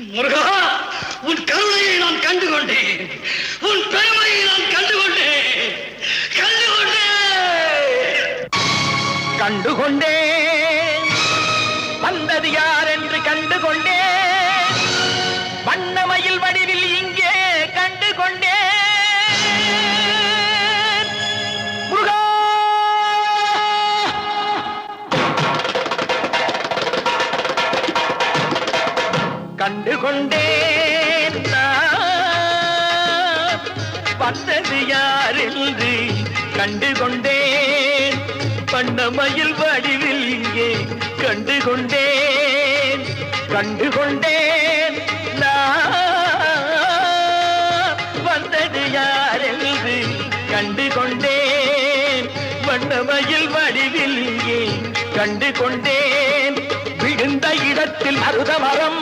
முருகா, உன் கருணையை நான் கண்டுகொண்டேன். உன் பெருமையை நான் கண்டுகொண்டேன். கண்டுகொண்டேன் வந்தது யார் என்று கண்டுகொண்டேன். வண்ணமயில் வடிவில் இங்கே கண்டுகொண்டேன். முருகா! கண்டுகொண்டேன் நான் வந்தது யார் என்று கண்டுகொண்டேன். வண்ணமயில் வடிவில் இங்கே கண்டுகொண்டேன். கண்டுகொண்டேன் நான் வந்தது யார் என்று கண்டுகொண்டேன். வண்ணமயில் வடிவில் இங்கே கண்டுகொண்டேன். விழுந்த இடத்தில் மருத மரம்